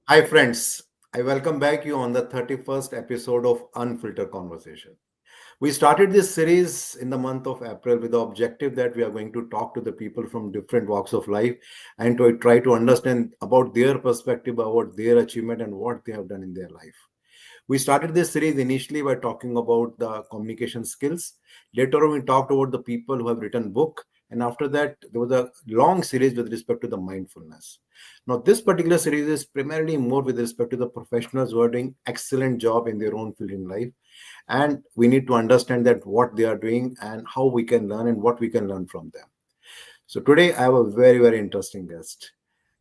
Hi, friends. I welcome back you on the 31st episode of Unfiltered Conversation. We started this series in the month of April with the objective that we are going to talk to the people from different walks of life and to try to understand about their perspective, about their achievement, and what they have done in their life. We started this series initially by talking about the communication skills. Later on, we talked about the people who have written book, and after that, there was a long series with respect to the mindfulness. Now, this particular series is primarily more with respect to the professionals who are doing excellent job in their own field in life, and we need to understand that what they are doing and how we can learn and what we can learn from them. So today, I have a very interesting guest.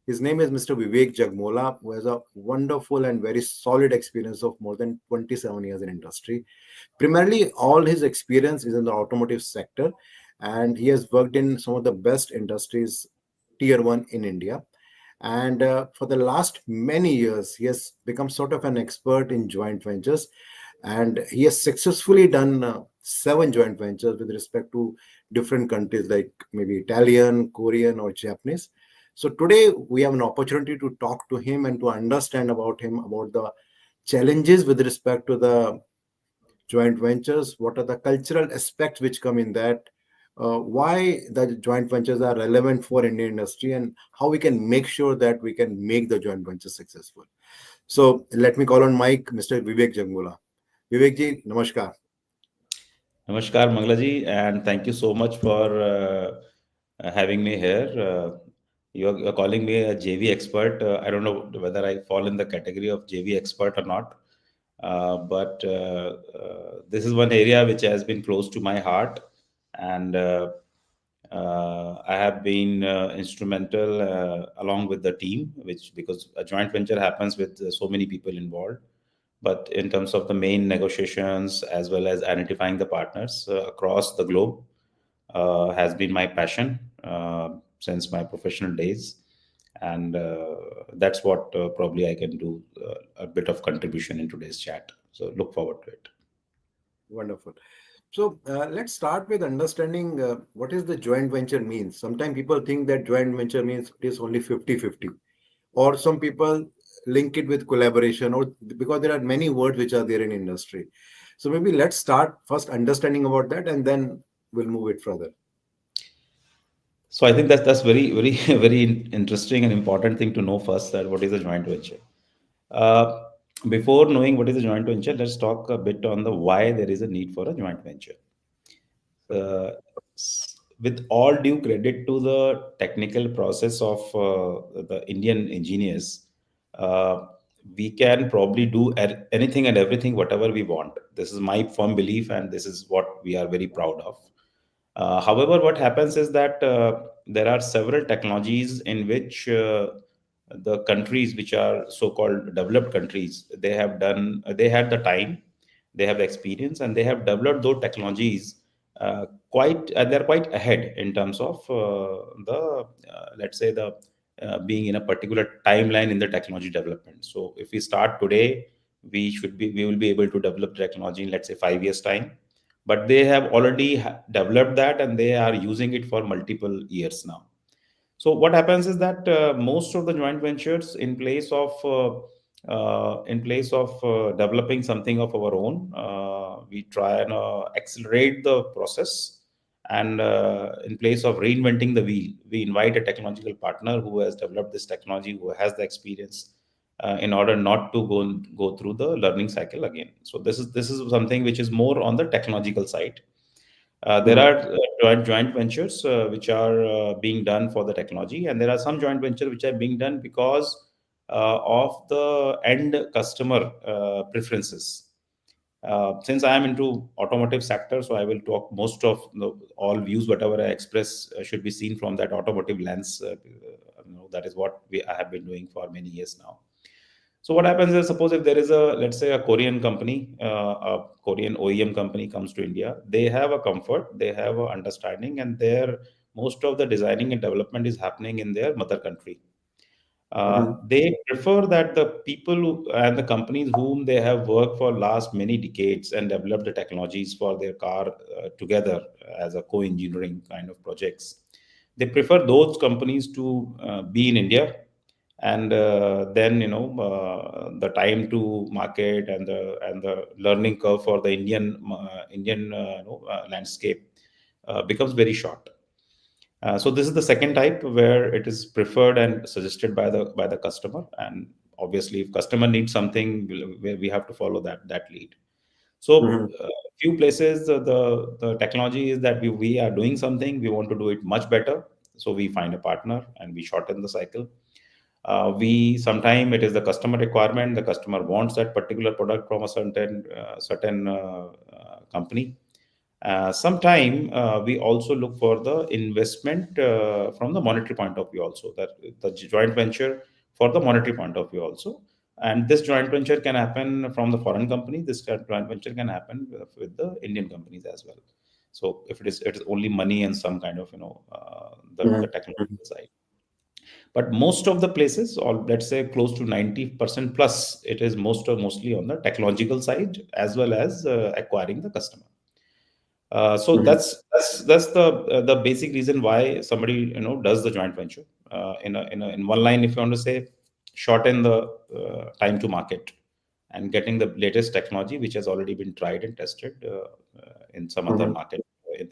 His name is Mr. Vivek Jakhmola, who has a wonderful and very solid experience of more than 27 years in industry. Primarily, all his experience is in the automotive sector, and he has worked in some of the best industries, tier one in India. And for the last many years, he has become sort of an expert in joint ventures, and he has successfully done seven joint ventures with respect to different countries like maybe Italian, Korean, or Japanese. So today we have an opportunity to talk to him and to understand about him, about the challenges with respect to the joint ventures, what are the cultural aspects which come in that, why the joint ventures are relevant for Indian industry, and how we can make sure that we can make the joint venture successful. So let me call on Mike, Mr. Vivek Jangula. Vivek ji, namaskar. Namaskar, Manglaji, and thank you so much for having me here. You're calling me a JV expert. I don't know whether I fall in the category of JV expert or not, but this is one area which has been close to my heart, and I have been instrumental along with the team, which because a joint venture happens with so many people involved. But in terms of the main negotiations as well as identifying the partners across the globe has been my passion since my professional days. And that's what probably I can do a bit of contribution in today's chat. So look forward to it. Wonderful. So let's start with understanding what is the joint venture means. Sometimes people think that joint venture means it is only 50-50, or some people link it with collaboration, or because there are many words which are there in industry. So maybe let's start first understanding about that, and then we'll move it further. So I think that's very very interesting and important thing to know first that what is a joint venture. Uh, Before knowing what is a joint venture, let's talk a bit on the why there is a need for a joint venture. uh, with all due credit to the technical process of the Indian engineers, uh, we can probably do anything and everything, whatever we want. This is my firm belief, and this is what we are very proud of. However, what happens is that there are several technologies in which the countries which are so-called developed countries, they had the time, they have the experience, and they have developed those technologies they're quite ahead in terms of the let's say the being in a particular timeline in the technology development. So if we start today, we will be able to develop technology in, let's say, 5 years time, but they have already developed that and they are using it for multiple years now. So what happens is that most of the joint ventures, in place of developing something of our own, we try and accelerate the process. And in place of reinventing the wheel, we invite a technological partner who has developed this technology, who has the experience, in order not to go through the learning cycle again. So this is something which is more on the technological side. There Mhm. are joint ventures which are being done for the technology, and there are some joint ventures which are being done because of the end customer preferences. Since I am into automotive sector, so I will talk most of all views, whatever I express should be seen from that automotive lens. That is what I have been doing for many years now. So what happens is, suppose if there is a, let's say, a Korean company, a Korean OEM company comes to India, they have a comfort, they have a understanding, and their most of the designing and development is happening in their mother country. Mhm. They prefer that the people and the companies whom they have worked for last many decades and developed the technologies for their car together as a co-engineering kind of projects. They prefer those companies to be in India, and then the time to market and the learning curve for the Indian landscape becomes very short. So this is the second type where it is preferred and suggested by the customer, and obviously if customer needs something, we have to follow that lead. So Mhm. few places the technology is that we are doing something, we want to do it much better, so we find a partner and we shorten the cycle. We sometime it is the customer requirement, the customer wants that particular product from a certain company. Sometime we also look for the investment from the monetary point of view also, that the joint venture for the monetary point of view also. And this joint venture can happen from the foreign company, this joint venture can happen with the Indian companies as well. So if it is only money and some kind of the Mhm. technological side. But most of the places, or let's say close to 90% plus, it is mostly on the technological side as well as acquiring the customer. So Mhm. that's the basic reason why somebody does the joint venture. In one line, if you want to say, shorten the time to market and getting the latest technology which has already been tried and tested in some other Mhm. market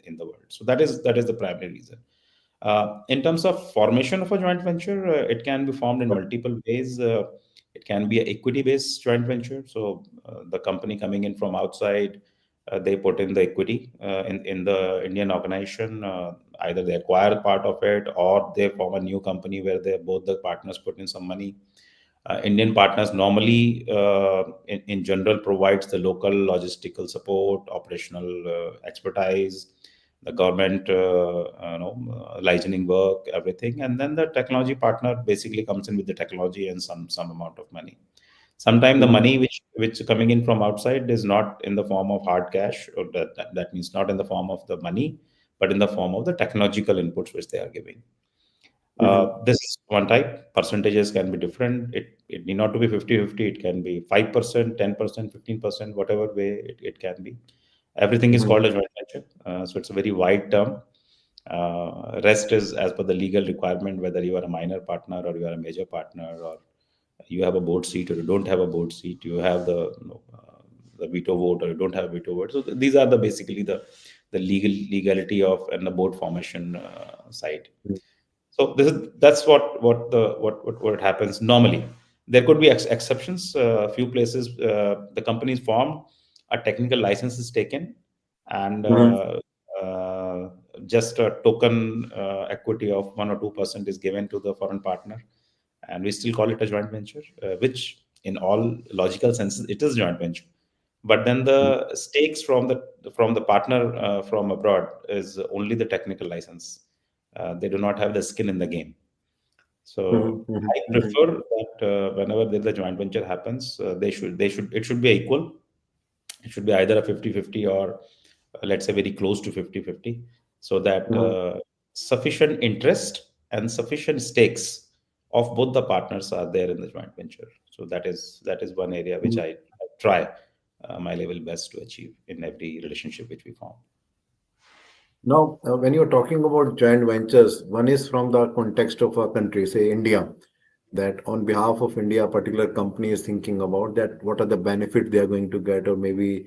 in the world. So that is the primary reason. In terms of formation of a joint venture, it can be formed in multiple ways. It can be an equity-based joint venture. So the company coming in from outside, they put in the equity in the Indian organization. Either they acquire part of it, or they form a new company where they both the partners put in some money. Indian partners normally, in general, provides the local logistical support, operational expertise, the government, licensing work, everything, and then the technology partner basically comes in with the technology and some amount of money. Sometimes the Mhm. money which coming in from outside is not in the form of hard cash, or that means not in the form of the money, but in the form of the technological inputs which they are giving. Mhm. This is one type. Percentages can be different. It need not to be 50-50. It can be 5%, 10%, 15%, whatever way it can be. Everything is Mhm. called a joint venture. So it's a very wide term. Rest is as per the legal requirement, whether you are a minor partner or you are a major partner, or you have a board seat or you don't have a board seat, you have the veto vote or you don't have a veto vote. So these are the basically the legality of and the board formation side. So that's what happens normally. There could be exceptions. Few places the company is formed, a technical license is taken, and Mhm. just a token equity of 1 or 2% is given to the foreign partner, and we still call it a joint venture, which in all logical senses it is joint venture. But then the stakes from the partner from abroad is only the technical license. They do not have the skin in the game. So Mhm. Mhm. I Mhm. prefer that whenever the joint venture happens, it should be equal. It should be either a 50-50 or let's say very close to 50-50, so that Mhm. sufficient interest and sufficient stakes of both the partners are there in the joint venture. So that is one area which Mhm. I try my level best to achieve in every relationship which we form. Now, when you're talking about joint ventures, one is from the context of a country, say India, that on behalf of India, a particular company is thinking about that what are the benefits they are going to get, or maybe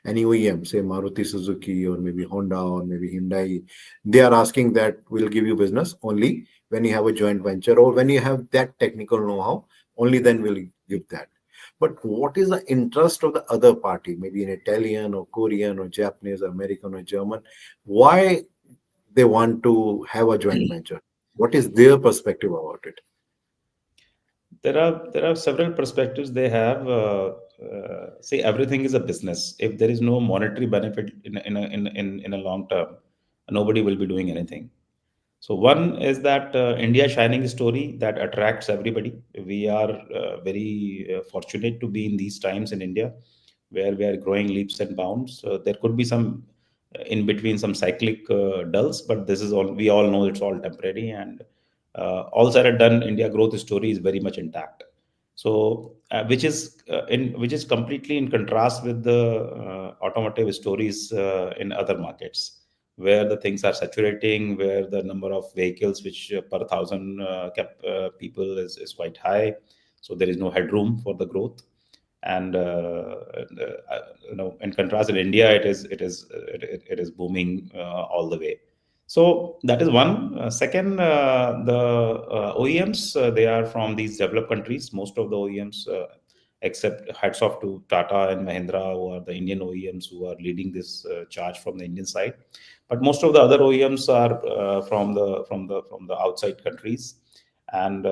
any OEM, say Maruti Suzuki, or maybe Honda, or maybe Hyundai, they are asking that we'll give you business only when you have a joint venture or when you have that technical know-how, only then we'll give that. But what is the interest of the other party, maybe an Italian or Korean or Japanese, or American or German? Why they want to have a joint venture? What is their perspective about it? There are several perspectives they have. See, everything is a business. If there is no monetary benefit in a long term, nobody will be doing anything. So one is that India shining story that attracts everybody. We are very fortunate to be in these times in India, where we are growing leaps and bounds. There could be some in between some cyclic dulls, but this is all we all know. It's all temporary, and all said and done, India growth story is very much intact. So which is completely in contrast with the automotive stories in other markets. where the things are saturating, where the number of vehicles which per thousand people is quite high, so there is no headroom for the growth. And in contrast, in India, it is booming all the way. So that is one. Second, the OEMs, they are from these developed countries. Most of the OEMs, except hats off to Tata and Mahindra, who are the Indian OEMs who are leading this charge from the Indian side. But most of the other OEMs are from the outside countries, and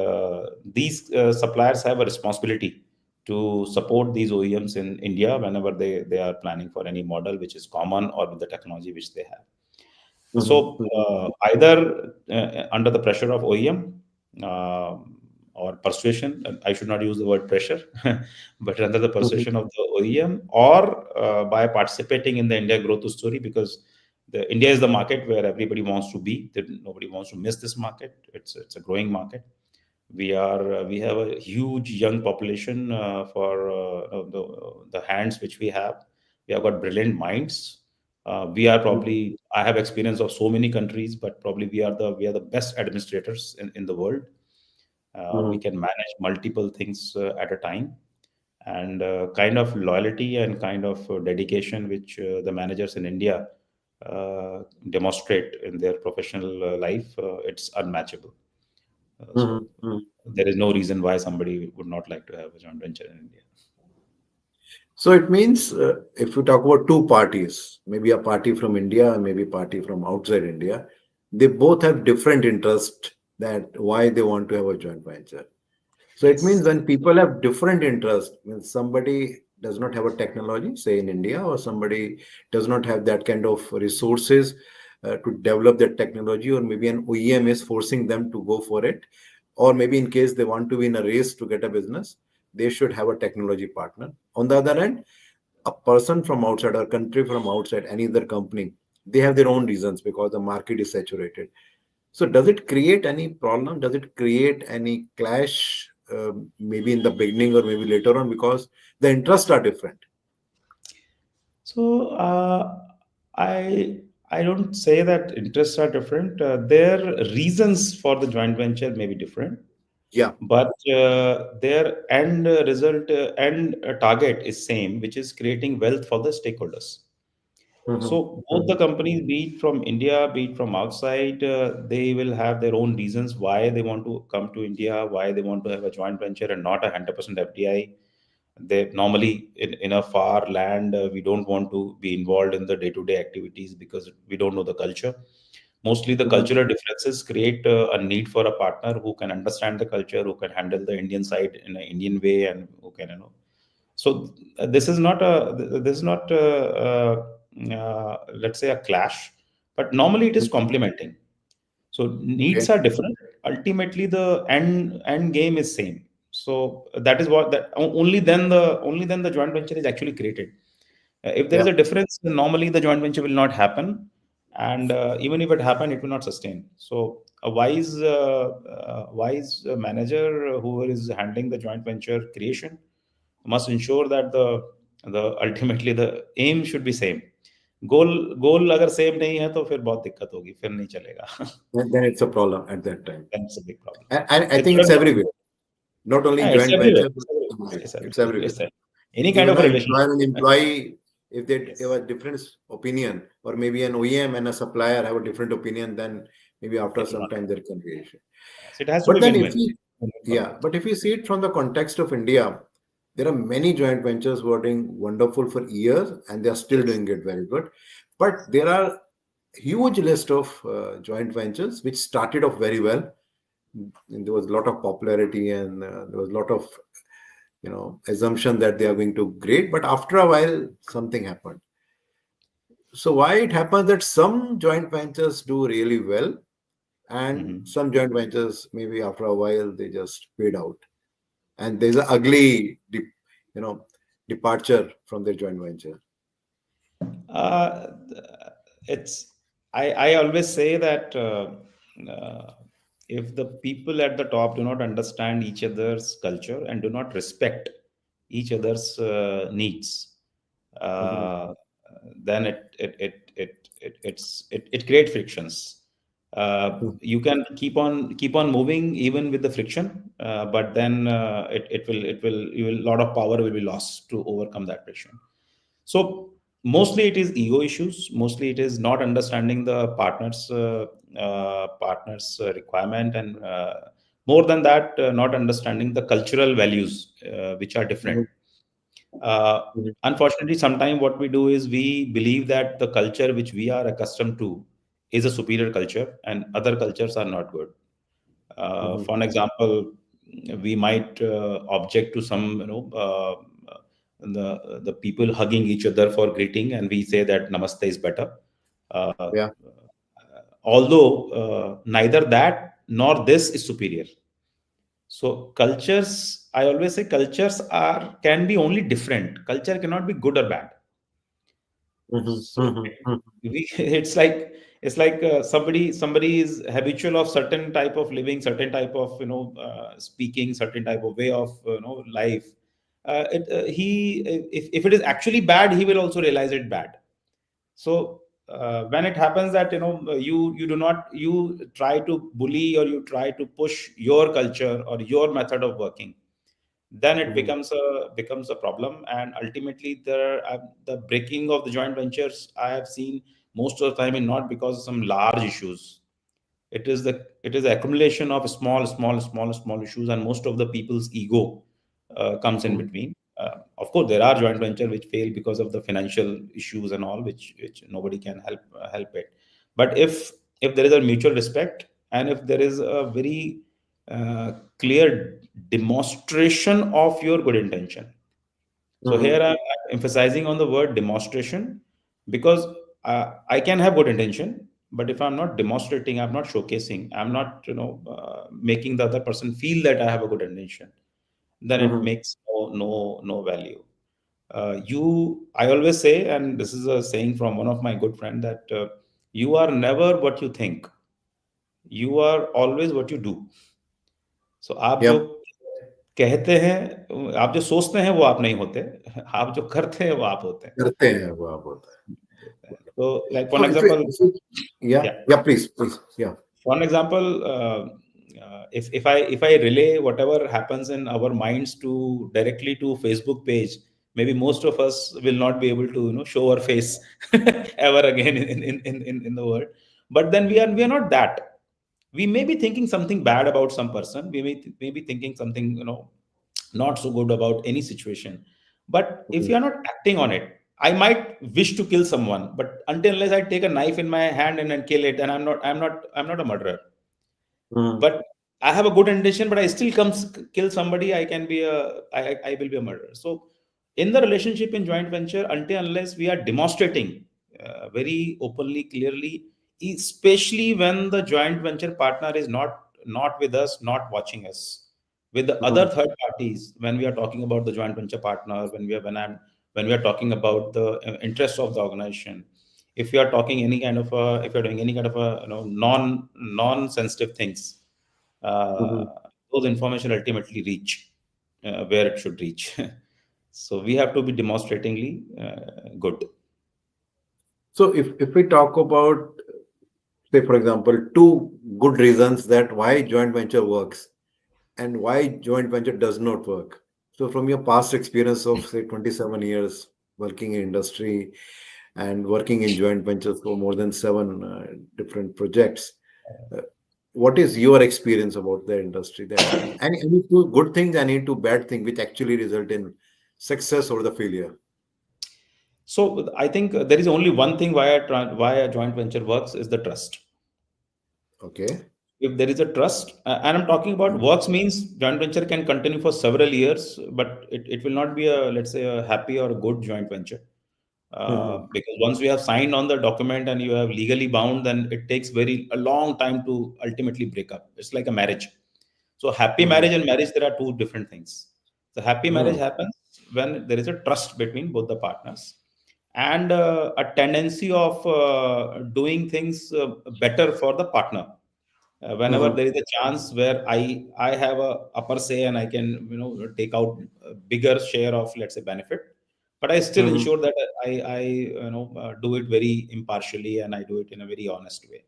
these suppliers have a responsibility to support these OEMs in India whenever they are planning for any model which is common or with the technology which they have. Mhm, So mhm, either under the pressure of OEM, uh, or persuasion, I should not use the word pressure, but under the mhm, persuasion of the OEM, or by participating in the India growth story, because the India is the market where everybody wants to be. Nobody wants to miss this market. It's a growing market. We have a huge young population for the hands which we have. We have got brilliant minds. We are mhm, probably, I have experience of so many countries, but probably we are the best administrators in the world. We mhm, can manage multiple things at a time, and kind of loyalty and kind of dedication which the managers in India demonstrate in their professional life, it's unmatchable. So mhm, mhm. there is no reason why somebody would not like to have a joint venture in India. So it means if you talk about two parties, maybe a party from India and maybe party from outside India, they both have different interest that why they want to have a joint venture. So it means Yes. when people have different interests, when somebody does not have a technology, say in India, or somebody does not have that kind of resources to develop that technology, or maybe an OEM is forcing them to go for it, or maybe in case they want to be in a race to get a business, they should have a technology partner. On the other hand, a person from outside or country from outside, any other company, they have their own reasons because the market is saturated. So does it create any problem? Does it create any clash, maybe in the beginning or maybe later on, because the interests are different? So I don't say that interests are different. Their reasons for the joint venture may be different, Yeah. but their end result, end target is same, which is creating wealth for the stakeholders. Mhm, So both the mhm, companies, be it from India, be it from outside, they will have their own reasons why they want to come to India, why they want to have a joint venture and not 100% FDI. They normally in a far land, we don't want to be involved in the day-to-day activities because we don't know the culture. Mostly the mhm, cultural differences create a need for a partner who can understand the culture, who can handle the Indian side in an Indian way, and who can, so this is not let's say a clash, but normally it is mhm. complementing. So needs Okay. are different. Ultimately, the end game is same. So that is what that only then the joint venture is actually created. If there is Yeah. a difference, then normally the joint venture will not happen, and even if it happen, it will not sustain. So a wise manager who is handling the joint venture creation must ensure that the ultimately the aim should be same. गोल अगर same नहीं है तो फिर बहुत दिक्कत होगी, फिर नहीं चलेगा. Then it's a problem at that time. That's a big problem. And I It's think not it's about, everywhere, not only in it's joint everywhere. venture, but It's everywhere. everywhere. It's It's everywhere. everywhere. It's any kind Even of a an relationship. employer and employee, if they have Yes, a different opinion, or maybe an OEM and a supplier have a different opinion, then maybe after it will some not time happen. there can be issue. Yes, it has to be But then if win-win. we, Win-win for yeah, both. but if we see it from the context of India, there are many joint ventures who are doing wonderful for years and they are still Yes. doing it very good. But there are huge list of joint ventures which started off very well. And there was a lot of popularity and there was a lot of assumption that they are going to great. But after a while, something happened. So why it happens that some joint ventures do really well and Mhm. some joint ventures maybe after a while they just fade out and there's an ugly you know departure from their joint venture. Uh, it's I always say that uh, if the people at the top do not understand each other's culture and do not respect each other's needs, Mhm, uh, then it creates frictions. You can keep on moving even with the friction, but then you will lot of power will be lost to overcome that friction. So mostly it is ego issues. Mostly it is not understanding the partner's requirement, and more than that, not understanding the cultural values which are different. Mhm. Uh, Mhm. Unfortunately, sometimes what we do is we believe that the culture which we are accustomed to is a superior culture, and other cultures are not good. Mhm. For an example, we might object to some, the people hugging each other for greeting, and we say that namaste is better. Uh, Yeah. Although neither that nor this is superior. So cultures, I always say cultures are can be only different. Culture cannot be good or bad. Mhm. So Mhm. Mhm. it's like somebody is habitual of certain type of living, certain type of speaking, certain type of way of life. He if it is actually bad, he will also realize it bad. So when it happens that you do not, you try to bully or you try to push your culture or your method of working, then it Mhm. becomes a problem. And ultimately the breaking of the joint ventures I have seen most of the time is not because of some large issues. It is the accumulation of small issues, and most of the people's ego comes in Mhm. between. Of course, there are joint venture which fail because of the financial issues and all, which nobody can help it. But if there is a mutual respect, and if there is a very clear demonstration of your good intention. So here Mhm. I'm emphasizing on the word demonstration, because I can have good intention, but if I'm not demonstrating, I'm not showcasing, I'm not making the other person feel that I have a good intention, then it Mhm. makes no value. I always say, and this is a saying from one of my good friend, that you are never what you think, you are always what you do. सो आप जो Yep. कहते हैं, आप जो सोचते हैं वो आप नहीं होते, आप जो करते हैं वो आप होते हैं। करते हैं वो आप होता है. तो like for So example, yeah, या yeah, please, yeah. for an example, if I relay whatever happens in our minds to directly to Facebook page, maybe most of us will not be able to show our face ever again in the world. But then we are not that. We may be thinking something bad about some person. We may be thinking something not so good about any situation. But if you Mhm. are not acting on it, I might wish to kill someone, but until unless I take a knife in my hand and then kill it, and I'm not a murderer. Mhm. But I have a good intention, but I still comes kill somebody, I will be a murderer. So in the relationship in joint venture, until unless we are demonstrating very openly, clearly, especially when the joint venture partner is not with us, not watching us, with the other Mhm. third parties, when we are talking about the joint venture partner, when we are talking about the interests of the organization, if you are talking any kind of if you're doing any kind of a non sensitive things, uh, Mhm. those information ultimately reach where it should reach. So we have to be demonstratingly good. So if we talk about, say, for example, two good reasons that why joint venture works and why joint venture does not work. So from your past experience of say 27 years working in industry and working in joint ventures for more than seven different projects, uh, what is your experience about the industry, that any two good things and any two bad things which actually result in success or the failure? So I think there is only one thing why a joint venture works is the trust. Okay. If there is a trust, and I'm talking about Mhm. works means joint venture can continue for several years, but it will not be a, let's say, a happy or a good joint venture. Mhm. Because once we have signed on the document and you have legally bound, then it takes very a long time to ultimately break up. It's like a marriage. So happy Mhm. marriage and marriage, there are two different things. The happy marriage Mhm. happens when there is a trust between both the partners, and a tendency of doing things better for the partner. Whenever Mhm. there is a chance where I have a upper say and I can take out a bigger share of, let's say, benefit, but I still Mm-hmm. ensure that I do it very impartially and I do it in a very honest way.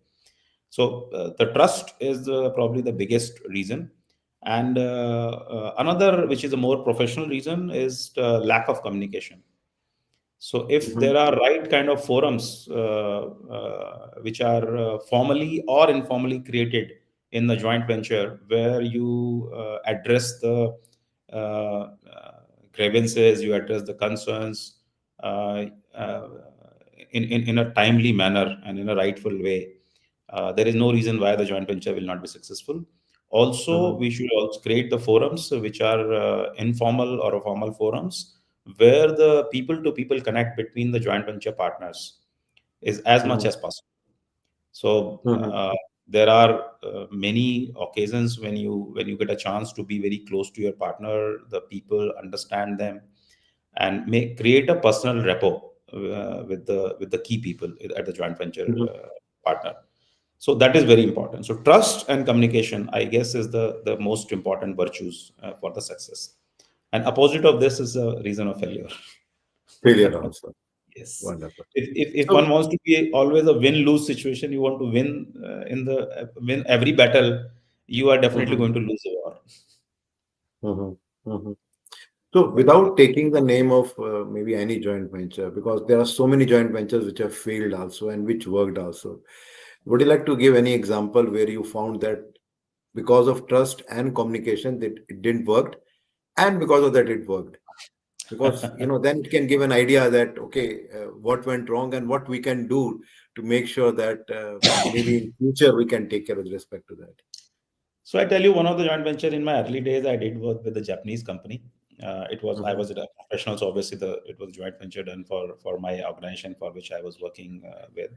So the trust is probably the biggest reason. And another, which is a more professional reason, is the lack of communication. So if Mm-hmm. there are right kind of forums which are formally or informally created in the joint venture, where you address the uh, grievances, you address the concerns uh, uh, in a timely manner and in a rightful way, there is no reason why the joint venture will not be successful. Also, Mm-hmm. we should also create the forums which are informal or formal forums where the people to people connect between the joint venture partners is as much Mm-hmm. as possible. So Mm-hmm. there are many occasions when you get a chance to be very close to your partner, the people understand them, and make create a personal rapport with the key people at the joint venture Mm-hmm. partner. So that is very important. So trust and communication, I guess, is the most important virtues for the success. And opposite of this is a reason of failure. Failure also. Yes. Wonderful. If one So, wants to be always a win-lose situation, you want to win in the win every battle, you are definitely mm-hmm. going to lose a war. Mm-hmm. Mm-hmm. So, without taking the name of maybe any joint venture, because there are so many joint ventures which have failed also and which worked also. Would you like to give any example where you found that because of trust and communication that it didn't work, and because of that it worked? Because then it can give an idea that okay, what went wrong and what we can do to make sure that maybe in future we can take care with respect to that. So I tell you, one of the joint venture in my early days, I did work with a Japanese company. It was I Mm-hmm. was a professional, so obviously the it was joint venture done for my organization for which I was working with,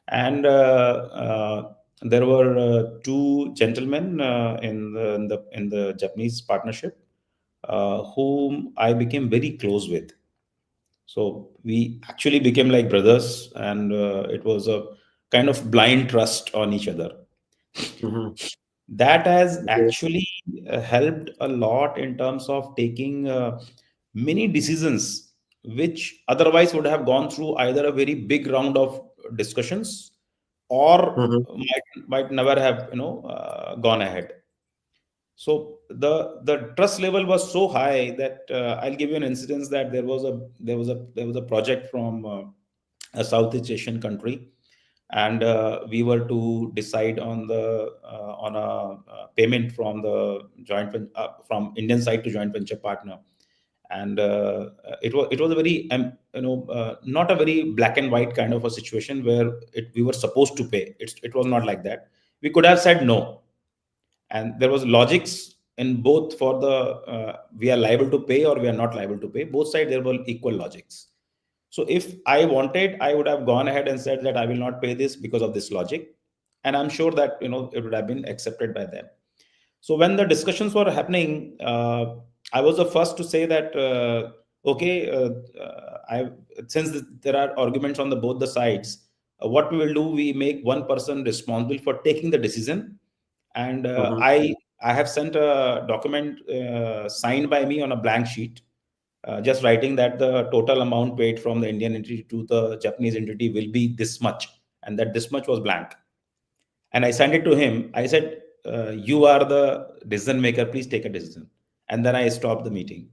and there were two gentlemen in the Japanese partnership whom I became very close with. So we actually became like brothers, and it was a kind of blind trust on each other. Mm-hmm. That has Okay. actually helped a lot in terms of taking many decisions which otherwise would have gone through either a very big round of discussions or Mm-hmm. might never have gone ahead. So the trust level was so high that I'll give you an incidence that there was a project from a Southeast Asian country, and we were to decide on a payment from the from Indian side to joint venture partner, and it was a very not a very black and white kind of a situation where we were supposed to pay. It was not like that. We could have said no, and there was logics in both for the we are liable to pay or we are not liable to pay. Both sides there were equal logics. So if I wanted, I would have gone ahead and said that I will not pay this because of this logic, and I'm sure that it would have been accepted by them. So when the discussions were happening, I was the first to say that okay, I since there are arguments on the both the sides, what we will do, we make one person responsible for taking the decision, and Mm-hmm. I have sent a document signed by me on a blank sheet, just writing that the total amount paid from the Indian entity to the Japanese entity will be this much, and that this much was blank. And I sent it to him. I said, "You are the decision maker. Please take a decision." And then I stopped the meeting.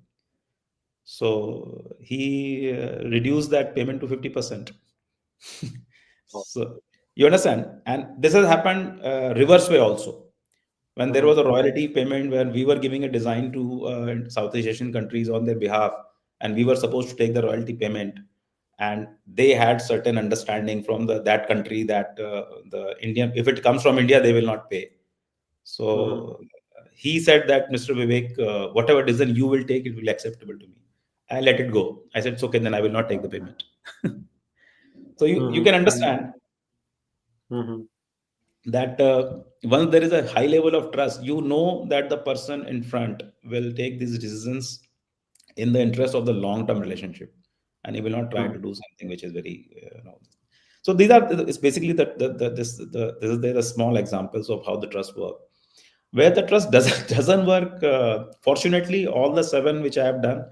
So he reduced that payment to 50%. So you understand, and this has happened reverse way also. When there Mm-hmm. was a royalty payment, when we were giving a design to Southeast Asian countries on their behalf, and we were supposed to take the royalty payment, and they had certain understanding from that country that the Indian, if it comes from India, they will not pay. Mm-hmm. So he said that, Mr. Vivek, whatever decision you will take, it will be acceptable to me. I let it go. I said, it's okay, then I will not take the payment. So you Mm-hmm. can And understand mm-hmm. that once there is a high level of trust, you know that the person in front will take these decisions in the interest of the long term relationship, and he will not try to Mm-hmm. do something which is very so these are it's basically this is the small examples of how the trust work. Where the trust doesn't doesn't work, fortunately all the seven which I have done,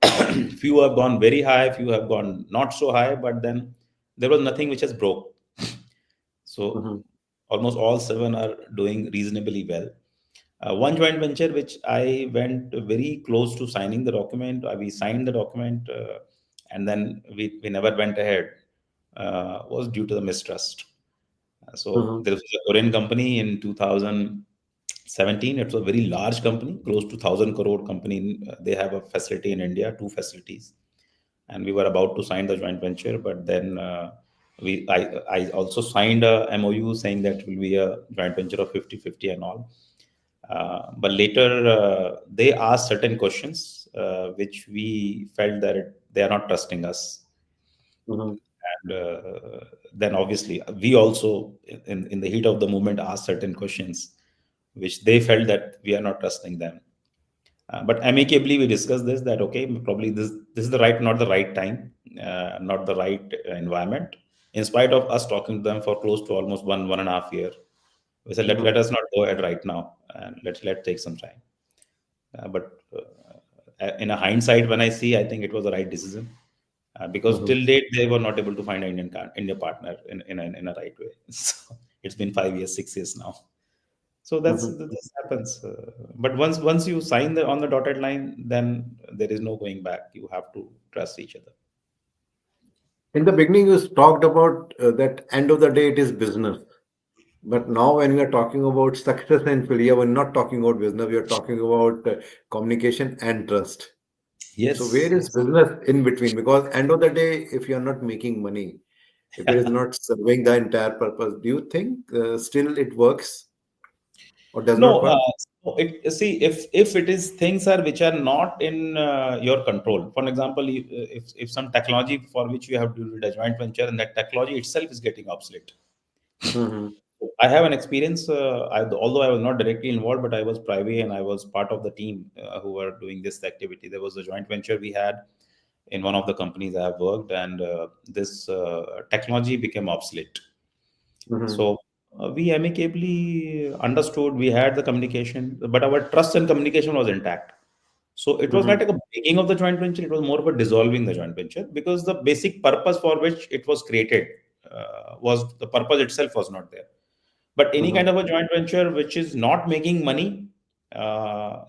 Few have gone very high, few have gone not so high, but then there was nothing which has broke. So Mhm. almost all seven are doing reasonably well. One joint venture which I went very close to signing the document, we signed the document, and then we never went ahead, was due to the mistrust. So Mhm. there was a Korean company in 2017. It was a very large company, close to 1,000 crore company. They have a facility in India, two facilities, and we were about to sign the joint venture. But then I also signed a MOU saying that it will be a joint venture of 50-50 and all. But later they asked certain questions which we felt that they are not trusting us, Mhm. and then obviously we also in the heat of the moment asked certain questions which they felt that we are not trusting them. But amicably we discussed this, that okay, probably this is the right, not the right time, not the right environment. In spite of us talking to them for close to almost 1.5 year, we said let Mhm. us not go ahead right now, and let take some time. But in a hindsight, when I see, I think it was the right decision, because Mhm. till date they were not able to find an Indian partner in a right way. So it's been 5 years, 6 years now. So Mhm. this happens. But once you sign on the dotted line, then there is no going back. You have to trust each other. In the beginning, you talked about that end of the day, it is business. But now, when we are talking about success and failure, we're not talking about business, we are talking about communication and trust. So, Yes, where is yes. business in between? Because end of the day, if you're not making money, if it is not serving the entire purpose, do you think still it works or does not No, work? so see, if it is things are which are not in your control. For example, if some technology for which you have to do a joint venture and that technology itself is getting obsolete. Mm-hmm. I have an experience. Although I was not directly involved, but I was privy and I was part of the team who were doing this activity. There was a joint venture we had in one of the companies I have worked, and this technology became obsolete. Mm-hmm. So we amicably understood. We had the communication, but our trust and communication was intact. So it was not Mm-hmm. like a breaking of the joint venture; it was more of a dissolving the joint venture, because the basic purpose for which it was created was the purpose itself was not there. But any kind Mm-hmm. of a joint venture which is not making money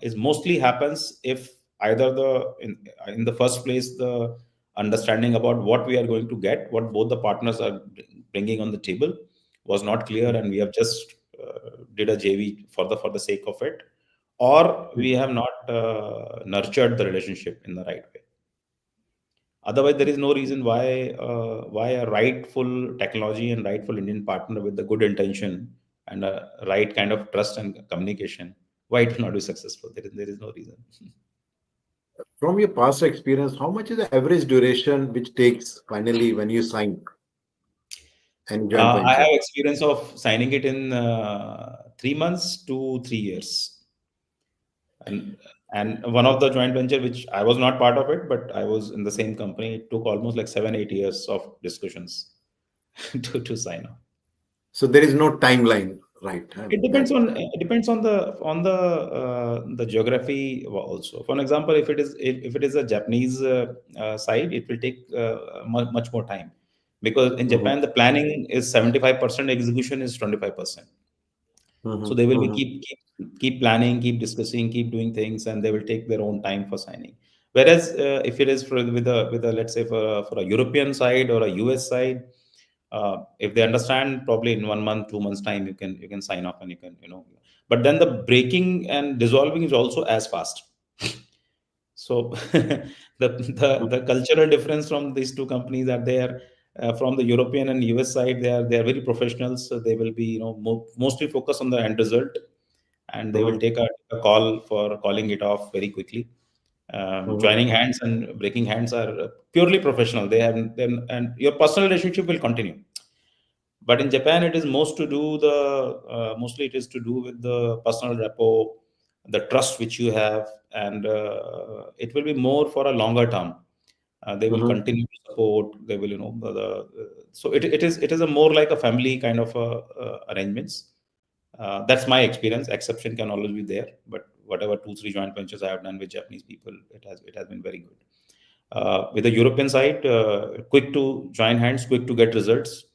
is mostly happens if either in the first place the understanding about what we are going to get, what both the partners are bringing on the table, was not clear, and we have just did a JV for the sake of it, or we have not nurtured the relationship in the right way. Otherwise, there is no reason why a rightful technology and rightful Indian partner with the good intention and a right kind of trust and communication, why it will not be successful. There is no reason. From your past experience, how much is the average duration which takes finally when you sign any joint I have venture? experience of signing it in 3 months to 3 years, and one of the joint venture which I was not part of it, but I was in the same company. It took almost like 7-8 years of discussions to sign up. So there is no timeline, right? That. It depends on the geography also. For an example, if it is a Japanese side, it will take much more time, because in Mhm. Japan the planning is 75%, execution is 25%. So Mhm. they will be Mhm. keep planning, keep discussing, keep doing things, and they will take their own time for signing. Whereas if it is with a let's say for a European side or a US side, if they understand, probably in 1 month, 2 months time, you can sign off and you can But then the breaking and dissolving is also as fast. So the cultural difference from these two companies are there. From the European and US side, they are very professionals. So they will be mostly focused on the end result, and they will Mhm. take a call for calling it off very quickly. Mhm. Joining hands and breaking hands are purely professional. They have then, and your personal relationship will continue. But in Japan, it is mostly it is to do with the personal rapport, the trust which you have, and it will be more for a longer term. They will Mhm. continue to support. They will, so it is a more like a family kind of arrangements. That's my experience. Exception can always be there, but whatever 2-3 joint ventures I have done with Japanese people, it has been very good. With the European side, quick to join hands, quick to get results.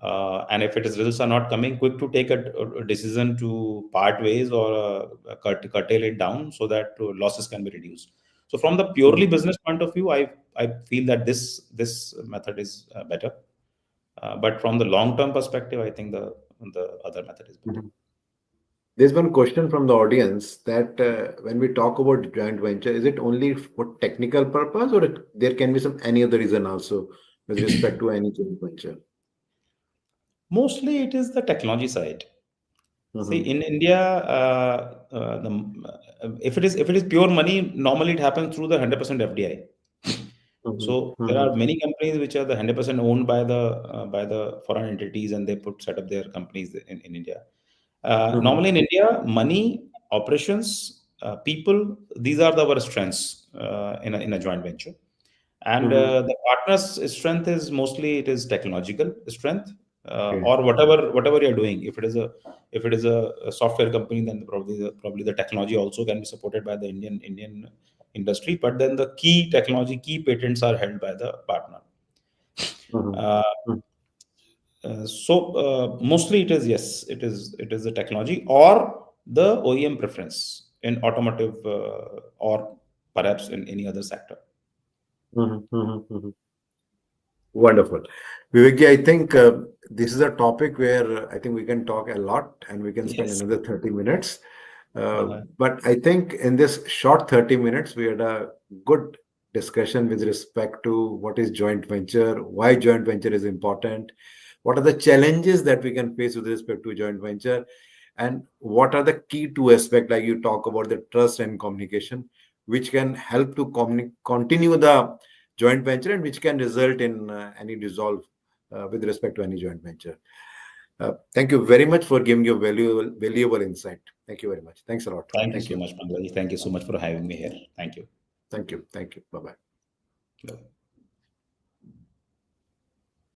And if it is results are not coming, quick to take a decision to part ways or curtail it down so that losses can be reduced. So from the purely Mhm. business point of view, I feel that this method is better. But from the long term perspective, I think the other method is better. Mhm. There's one question from the audience that when we talk about joint venture, is it only for technical purpose, or there can be some any other reason also with respect to any joint venture? Mostly, it is the technology side. See, Mhm. in India, if it is pure money, normally it happens through the 100% FDI. Mhm. So there are Mhm. many companies which are the 100% owned by the foreign entities, and they put set up their companies in India. Mhm. Normally in India, money, operations, people, these are our strengths in a joint venture. And Mhm. the partner's strength is mostly it is technological strength, Okay. or whatever you're doing. If it is a software company, then probably the technology also can be supported by the Indian industry. But then the key technology, key patents are held by the partner. Mhm. Uh, Mhm. Mostly it is, yes, it is the technology or the OEM preference in automotive, or perhaps in any other sector. Mhm. Mhm. Mhm. Wonderful. Vivekji, I think this is a topic where I think we can talk a lot and we can spend Yes. another 30 minutes. Uh-huh. But I think in this short 30 minutes, we had a good discussion with respect to what is joint venture, why joint venture is important, what are the challenges that we can face with respect to joint venture, and what are the key two aspects, like you talk about the trust and communication, which can help to continue the joint venture and which can result in any dissolve with respect to any joint venture. Thank you very much for giving your valuable insight. Thank you very much. Thanks a lot. Thank you Thank so you. much, Mangaji. Thank you so much for having me here. Thank you. Thank you. Thank you. Bye bye. Bye.